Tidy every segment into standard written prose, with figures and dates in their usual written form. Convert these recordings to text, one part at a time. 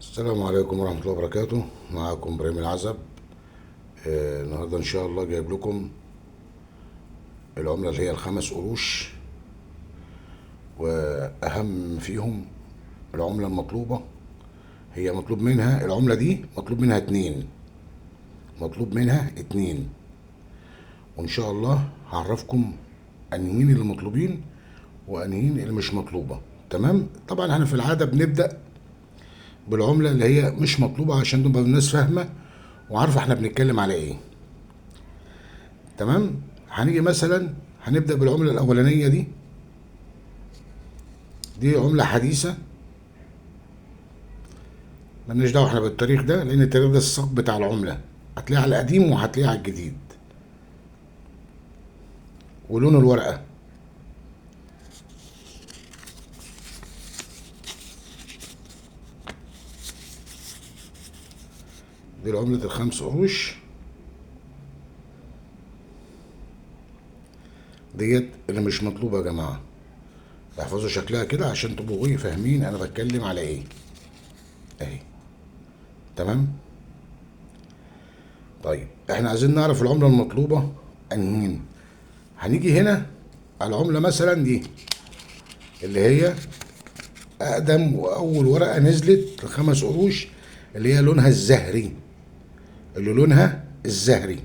السلام عليكم ورحمة الله وبركاته. معكم إبراهيم العزب. النهاردة إن شاء الله جايب لكم العملة اللي هي الخمس قروش، وأهم فيهم العملة المطلوبة. هي مطلوب منها العملة دي مطلوب منها اتنين، وإن شاء الله هعرفكم أنهين اللي مطلوبين وأنهين اللي مش مطلوبة. تمام. طبعا احنا في العادة بنبدأ بالعملة اللي هي مش مطلوبة عشان تبقى الناس فاهمة وعارفة احنا بنتكلم على ايه. تمام. هنيجي مثلا هنبدأ بالعملة الأولانية دي عملة حديثة، ملناش دعوة احنا بالتاريخ ده، لأن التاريخ ده الساق بتاع العملة، هتلاقيه على القديم وهتلاقيه على الجديد. ولون الورقة دي العملة الخمس قروش ديت اللي مش مطلوبة يا جماعة. احفظوا شكلها كده عشان تبقوا ايه فاهمين انا بتكلم على ايه. اهي. تمام. طيب احنا عايزين نعرف العملة المطلوبة انهين. هنيجي هنا على العملة مثلا دي اللي هي اقدم واول ورقة نزلت الخمس قروش، اللي هي لونها الزهري.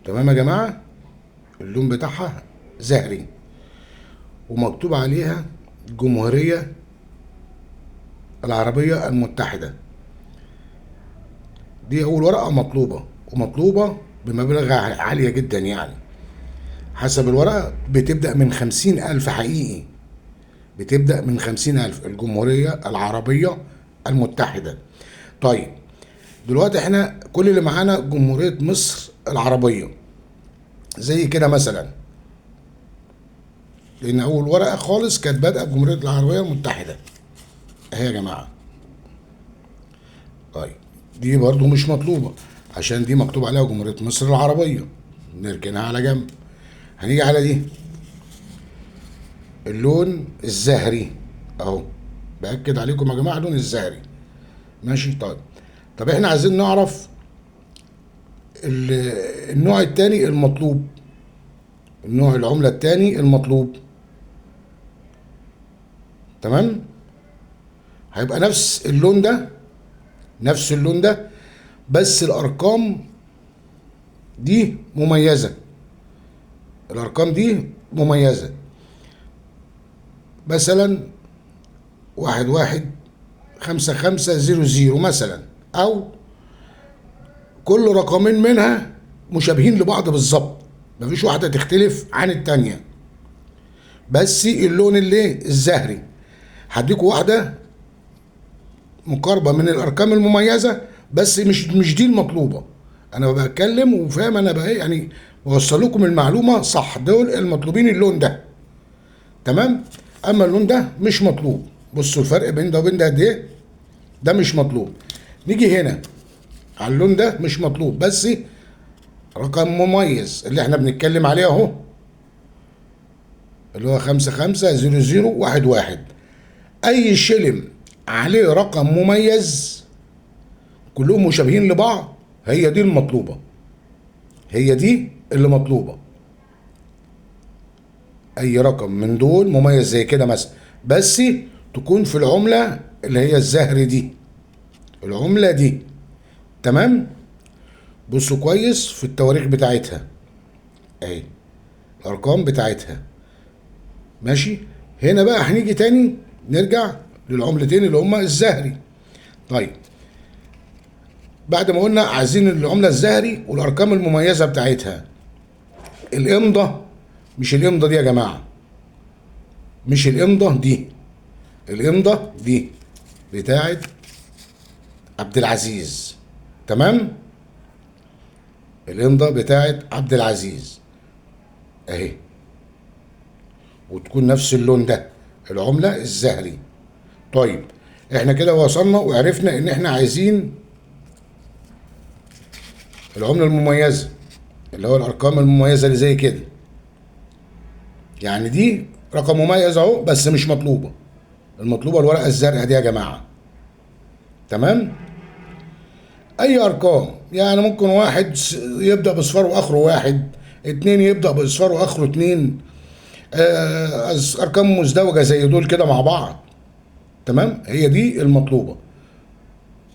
تمام يا جماعة. اللون بتاعها زهري ومكتوب عليها الجمهورية العربية المتحدة. دي أول ورقة ومطلوبة بمبالغ عالية جدا، يعني حسب الورقة بتبدأ من 50,000 حقيقي، بتبدأ من 50,000. الجمهورية العربية المتحدة. طيب دلوقتي احنا كل اللي معانا جمهورية مصر العربية زي كده مثلا، لأن أول ورقة خالص كانت بادئة بجمهورية العربية المتحدة اهي يا جماعة. طيب دي برضو مش مطلوبة عشان دي مكتوب عليها جمهورية مصر العربية، نركنها على جنب. هنيجي على دي اللون الزهري اهو، بأكد عليكم يا جماعة اللون الزهري. ماشي. طب احنا عايزين نعرف النوع التاني المطلوب، النوع العملة التاني المطلوب. تمام. هيبقى نفس اللون ده بس الأرقام دي مميزة. مثلا 115500 مثلا، أو كل رقمين منها مشابهين لبعض بالظبط، مفيش واحدة تختلف عن التانية، بس اللون اللي الزهري. هديكوا واحدة مقاربة من الأرقام المميزة، بس مش دي المطلوبة. أنا بتكلم وفاهم أنا بقى يعني بوصل لكم المعلومة صح. دول المطلوبين اللون ده. تمام. أما اللون ده مش مطلوب. بصوا الفرق بين ده وبين ده قد إيه. ده مش مطلوب. نيجي هنا على اللون ده مش مطلوب، بس رقم مميز اللي احنا بنتكلم عليه اهو، اللي هو 550011. اي شلم عليه رقم مميز كلهم مشابهين لبعض، هي دي اللي مطلوبة. اي رقم من دول مميز زي كده مثلا، بس تكون في العملة اللي هي الزهر دي، العملة دي. تمام. بصوا كويس في التواريخ بتاعتها اهي، الارقام بتاعتها. ماشي. هنا بقى هنيجي تاني نرجع للعملتين اللي هما الزهري. طيب بعد ما قلنا عايزين العملة الزهري والارقام المميزة بتاعتها، الامضة مش الامضة دي يا جماعة، مش الامضة دي، الامضة دي بتاعت عبد العزيز. تمام. الامضة بتاعت عبد العزيز اهي، وتكون نفس اللون ده، العملة الزهري. طيب احنا كده وصلنا وعرفنا ان احنا عايزين العملة المميزة، اللي هو الارقام المميزة اللي زي كده. يعني دي رقم مميز اهو بس مش مطلوبة. المطلوبة الورقة الزرقاء دي يا جماعة. تمام. اي ارقام يعني، ممكن واحد يبدا باصفار واخره واحد، اتنين يبدا باصفار واخره اتنين، ارقام مزدوجه زي دول كده مع بعض. تمام، هي دي المطلوبه،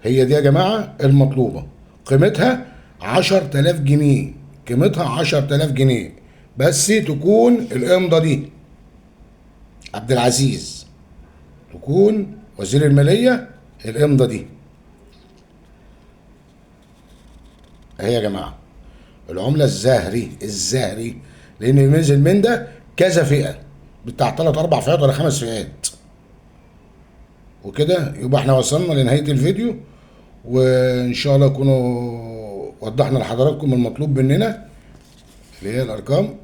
هي دي يا جماعه المطلوبه. قيمتها 10000 جنيه، قيمتها 10000 جنيه، بس تكون الامضه دي عبد العزيز، تكون وزير الماليه الامضه دي اهي يا جماعه. العمله الزهري لان بينزل من ده كذا فئه، بتاع 3 4 فئات ولا 5 فئات. وكده يبقى احنا وصلنا لنهايه الفيديو، وان شاء الله يكونوا وضحنا لحضراتكم المطلوب مننا، اللي هي الارقام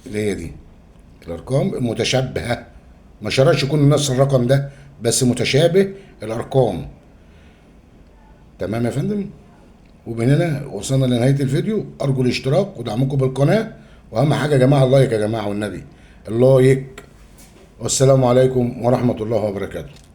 اللي هي دي، الارقام المتشابهه. ما شرطش يكون نفس الرقم ده، بس متشابه الارقام. تمام يا فندم. ومن هنا وصلنا لنهايه الفيديو، ارجو الاشتراك ودعمكم بالقناه، واهم حاجه يا جماعه اللايك، يا جماعه والنبي اللايك. والسلام عليكم ورحمه الله وبركاته.